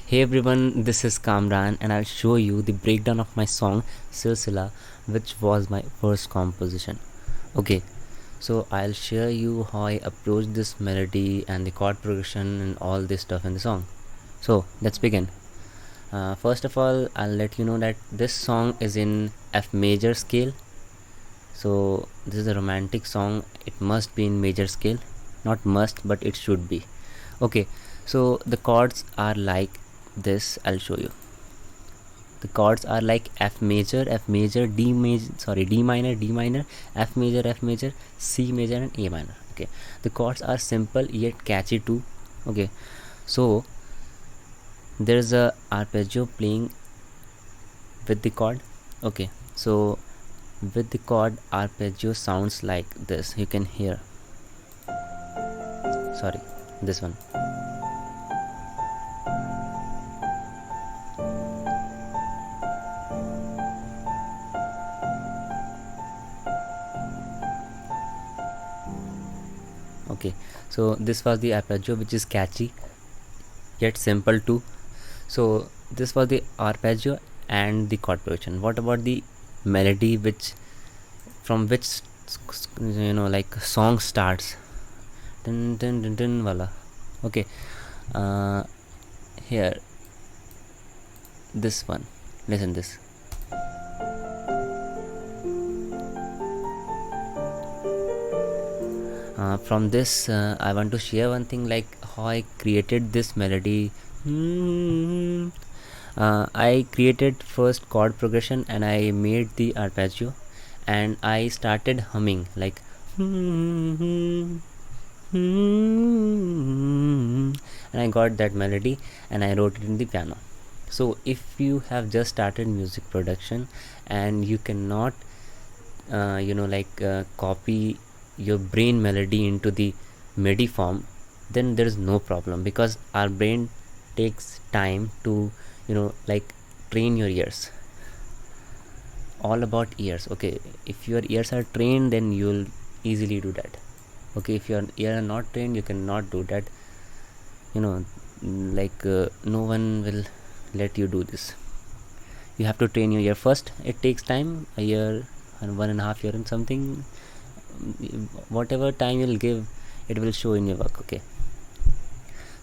Hey everyone, this is Kamran and I'll show you the breakdown of my song Silsila, which was my first composition. Okay, so I'll share you how I approached this melody and the chord progression and all this stuff in the song. So let's begin. First of all, I'll let you know that this song is in F major scale. So this is a romantic song. It must be in major scale. Not must, but it should be. Okay, so the chords are like this. I'll show you. The chords are like F major, D major, D minor, D minor, F major, C major, and A minor. Okay, the chords are simple yet catchy too. Okay, so there's a arpeggio playing with the chord. Okay, so with the chord, arpeggio sounds like this. You can hear. Sorry, this one. Okay, so this was the arpeggio, which is catchy yet simple too. So this was the arpeggio and the chord progression. What about the melody, which from which like song starts? Dun, dun, dun, dun, wala. Okay, here, this one. Listen this. From this, I want to share one thing, like how I created this melody. I created first chord progression and I made the arpeggio and I started humming like and I got that melody and I wrote it in the piano. So if you have just started music production and you cannot copy your brain melody into the MIDI form, then there is no problem, because our brain takes time to train your ears. All about ears. Okay, if your ears are trained, then you'll easily do that. Okay, if your ears are not trained, you cannot do that. No one will let you do this. You have to train your ear first. It takes time, a year and 1.5 year and something. Whatever time you'll give, it will show in your work. Okay,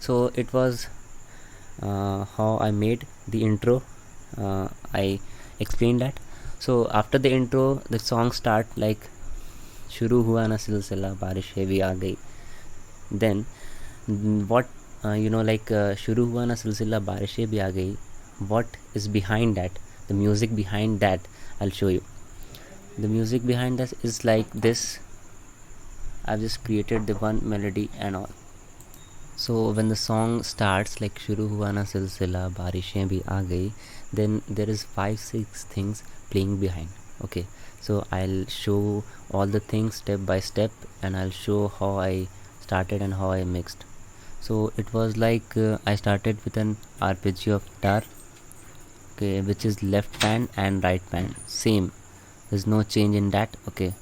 so it was how I made the intro. I explained that. So after the intro, the song start like शुरू हुआ ना सिलसिला बारिश है भी आ गई. Then what शुरू हुआ ना सिलसिला बारिश है भी आ गई. What is behind that? The music behind that, I'll show you. The music behind that is like this. I've just created the one melody and all. So when the song starts like शुरू हुआ ना सिलसिला बारिशें भी आ गई, then there is 5-6 things playing behind. Okay, so I'll show all the things step by step and I'll show how I started and how I mixed. So it was like I started with an arpeggio of guitar, okay, which is left pan and right pan, same. There's no change in that. Okay,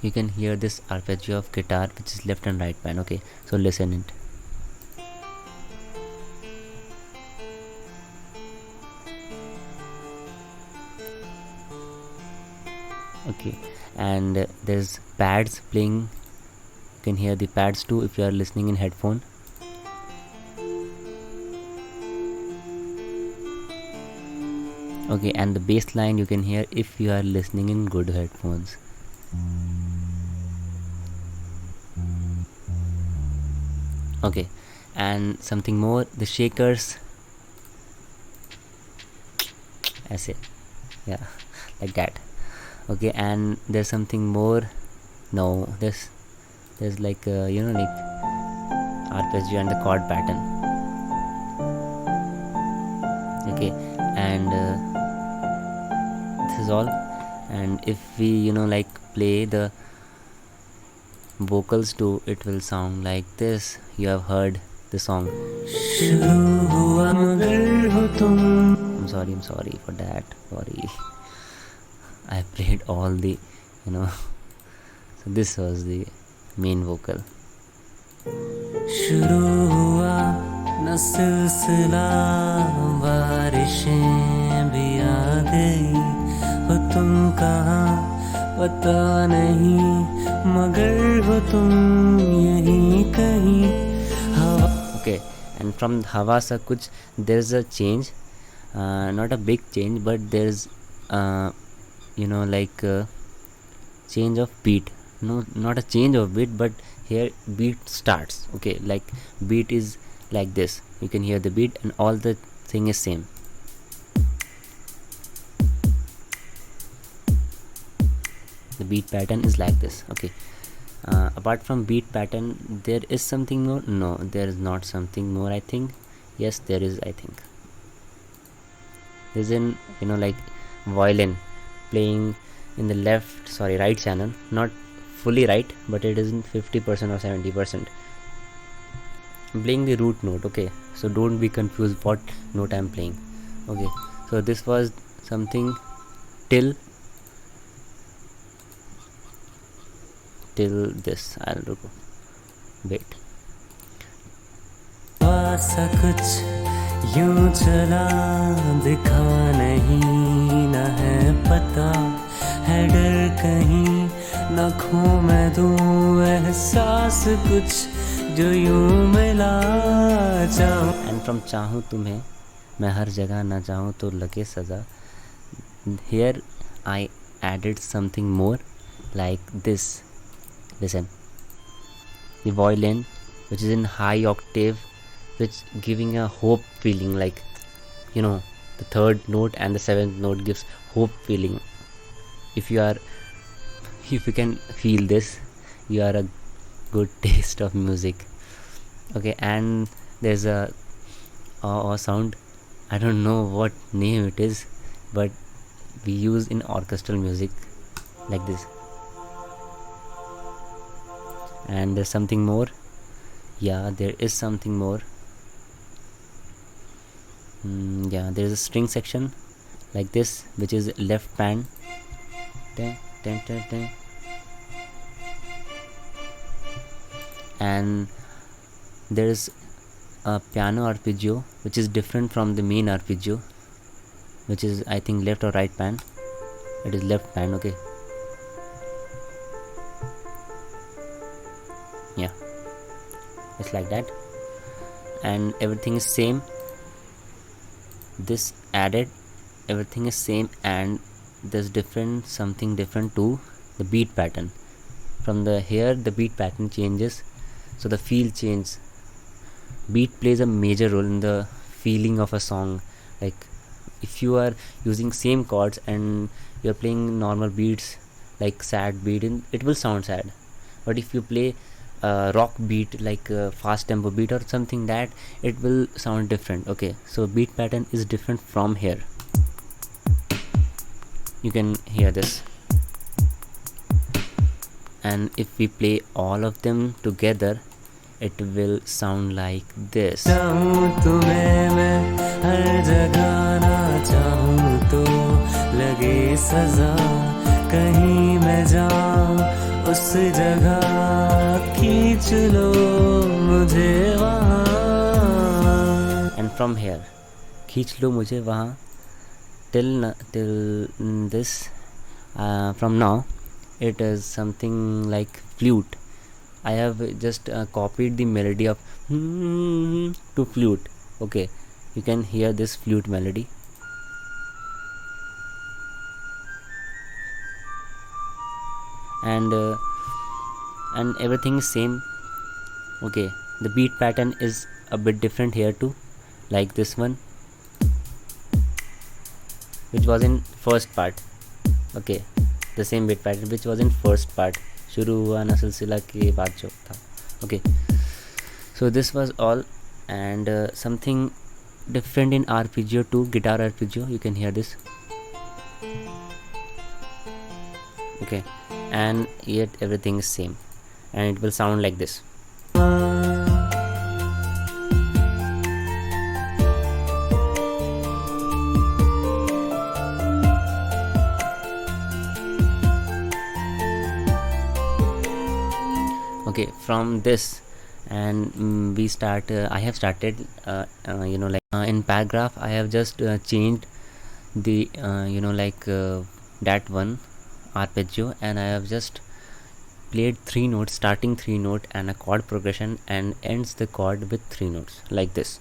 you can hear this arpeggio of guitar, which is left and right pan. Okay, so listen it. Okay, and there's pads playing. You can hear the pads too if you are listening in headphone. Okay, and the bass line you can hear if you are listening in good headphones. Okay, and something more, the shakers, I say, yeah, like that. Okay, and there's something more. No, there's like like arpeggio and the chord pattern. Okay, and this is all. And if we play the vocals too, it will sound like this. You have heard the song. I'm sorry for that. Sorry. I played all the so this was the main vocal. शुरू हुआ न सिलसिला बारिशें भी आ गई हो तुम कहाँ पता नहीं मगर हो तुम यहीं कहीं हवा. Okay, and from हवा सा कुछ there's a change, not a big change but there's like change of beat. No, not a change of beat, but here beat starts. Okay, like beat is like this, you can hear the beat and all the thing is same. The beat pattern is like this. Okay, apart from beat pattern there is something more. No, there is not something more, I think. Yes, there is, I think. There's an like violin playing in the right channel, not fully right, but it is in 50% or 70%. I'm playing the root note. Okay, so don't be confused what note I'm playing. Okay, so this was something till this. I'll do. Wait. सा कुछ यूं चला दिखा नहीं न है पता है डर कहीं न खो मैं दूं एहसास कुछ जो यूं मिला चाहूं. एंड फ्रॉम चाहूं तुम्हें मैं हर जगह ना चाहूं तो लगे सजा. Here I added something more like this. Listen, the violin which is in high octave, which giving a hope feeling, like the third note and the seventh note gives hope feeling. If you can feel this, you are a good taste of music. Okay, and there's a sound, I don't know what name it is, but we use in orchestral music like this. And there's something more. Yeah, there is something more. Yeah, there's a string section like this, which is left pan. Dun, dun, dun, dun. And there's a piano arpeggio which is different from the main arpeggio, which is, I think, left or right pan. It is left pan. Okay, yeah, it's like that, and everything is same. This added, everything is same, and there's something different to the beat pattern. From here the beat pattern changes, so the feel changes. Beat plays a major role in the feeling of a song. Like if you are using same chords and you're playing normal beats like sad beat, it will sound sad. But if you play rock beat, like fast tempo beat or something, that it will sound different. Okay, so beat pattern is different from here. You can hear this, and if we play all of them together, it will sound like this. उस जगह खींच लो मुझे वहाँ. And from here, खींच लो मुझे वहाँ, till this. From now, it is something like flute. I have just copied the melody of to flute. Okay, you can hear this flute melody. And everything is same. Okay, the beat pattern is a bit different here too, like this one, which was in first part. Okay, the same beat pattern which was in first part. शुरू हुआ ना सिलसिला के बाद जो था. Okay, so this was all, and something different in arpeggio too, guitar arpeggio. You can hear this. Okay, and yet everything is same, and it will sound like this. Okay, from this And we start I have started in paragraph I have just changed the that one arpeggio, and I have just played three notes, starting three note and a chord progression, and ends the chord with three notes like this.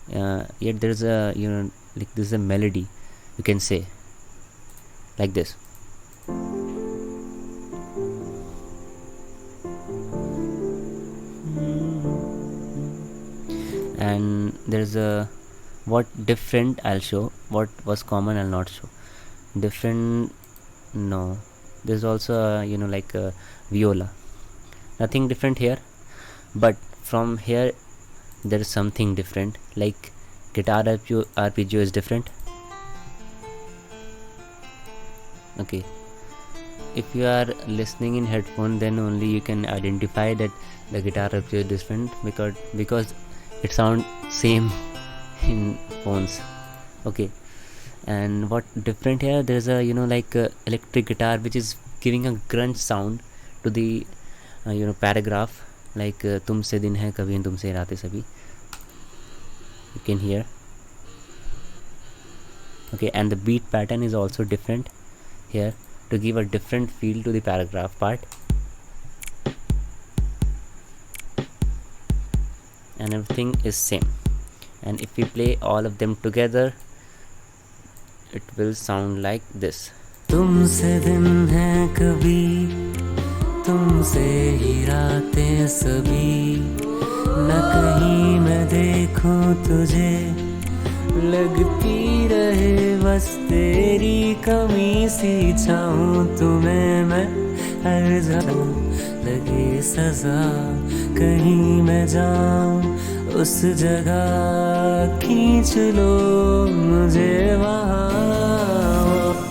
Yet there's a like this is a melody, you can say, like this. And there's a what different I'll show, what was common I'll not show. Different, no, there's also a a viola, nothing different here. But from here there is something different, like guitar arpeggio is different. Okay, if you are listening in headphone, then only you can identify that the guitar arpeggio is different, because it sounds same in phones. Okay, and what different here, there's a electric guitar which is giving a grunge sound to the paragraph, like तुमसे दिन है कभी तुमसे रातें सभी, you can hear. Okay, and the beat pattern is also different here to give a different feel to the paragraph part. And everything is same, and if we play all of them together, it will sound like this. तुमसे दिन है कभी तुमसे ही रातें सभी, न कहीं मैं देखूं तुझे, लगती रहे बस तेरी कमी सी, चाहूं तुम्हें मैं हर जगह, लगे सजा कहीं मैं जाऊं उस जगह, खींच लो मुझे वहां.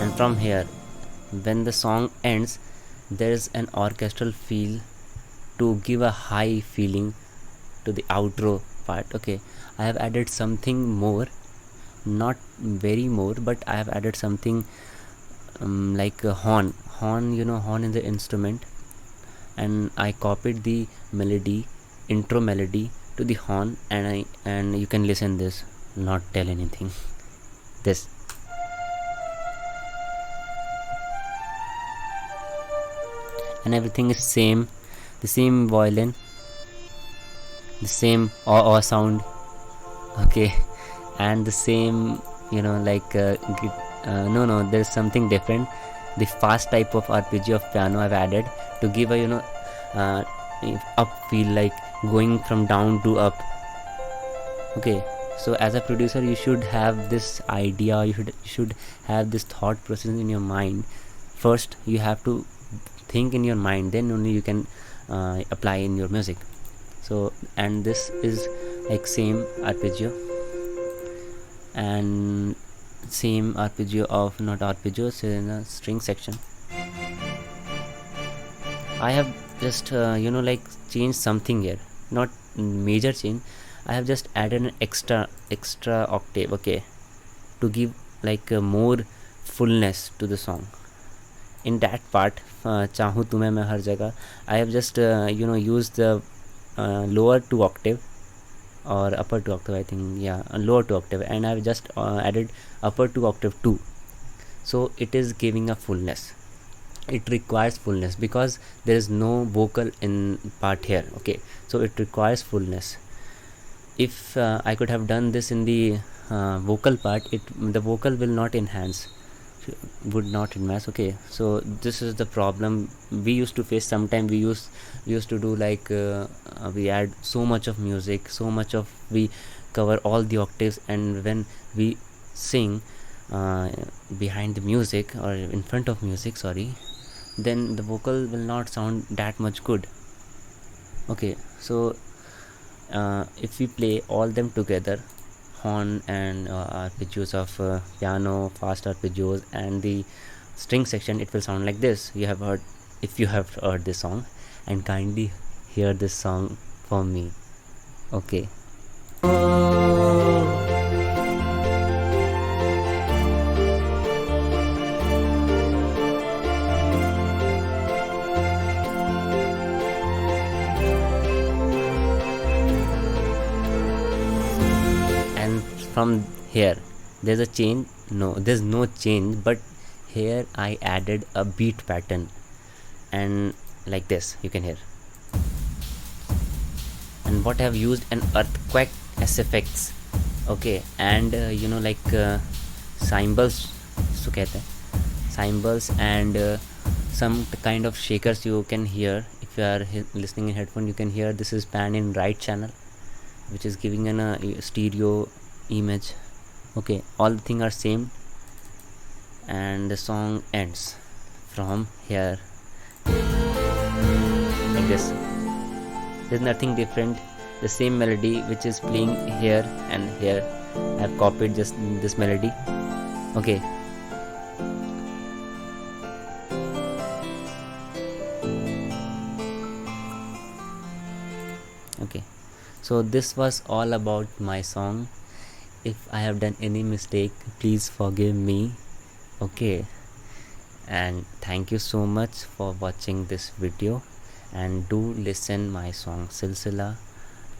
And from here, when the song ends, there is an orchestral feel to give a high feeling to the outro part. Okay, I have added something more, not very more, but I have added something like a horn, horn in the instrument, and I copied the melody, intro melody to the horn, and you can listen this, not tell anything. This. And everything is same, the same violin, the same sound. Okay, and the same no, there's something different. The fast type of arpeggio of piano I've added to give a up feel, like going from down to up. Okay, so as a producer you should have this idea, you should have this thought process in your mind. First you have to think in your mind, then only you can apply in your music. So, and this is like same arpeggio, and same arpeggio of, not arpeggio, so in a string section. I have just changed something here, not major change. I have just added an extra octave, okay, to give like more fullness to the song. In that part, चाहूँ तुम्हें मैं हर जगह, I have just used the lower 2 octave or upper 2 octave, I think, yeah, lower 2 octave, and I have just added upper 2 octave too. So it is giving a fullness. It requires fullness because there is no vocal in part here. Okay, so it requires fullness. If I could have done this in the vocal part, the vocal will not enhance, would not enhance. Okay, so this is the problem we used to face. Sometime we used to do like we add so much of music, we cover all the octaves, and when we sing behind the music or in front of music, sorry, then the vocal will not sound that much good. Okay, so if we play all them together, horn and arpeggios of piano, fast arpeggios, and the string section, it will sound like this. You have heard, if you have heard this song, and kindly hear this song for me. Okay. from here there's a change. No, there's no change, but here I added a beat pattern, and like this you can hear. And what I have used an earthquake as effects. Okay, and cymbals so कहते हैं, cymbals, and some kind of shakers you can hear. If you are listening in headphone, you can hear this is pan in right channel, which is giving an stereo image. Okay, all the things are same, and the song ends from here like this. There's nothing different, the same melody which is playing here and here. I've copied just this melody. Okay, okay, so this was all about my song. If I have done any mistake, please forgive me. Okay, and thank you so much for watching this video, and do listen my song Silsila.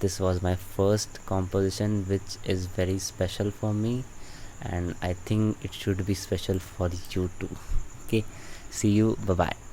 This was my first composition, which is very special for me, and I think it should be special for you too. Okay, see you, bye bye.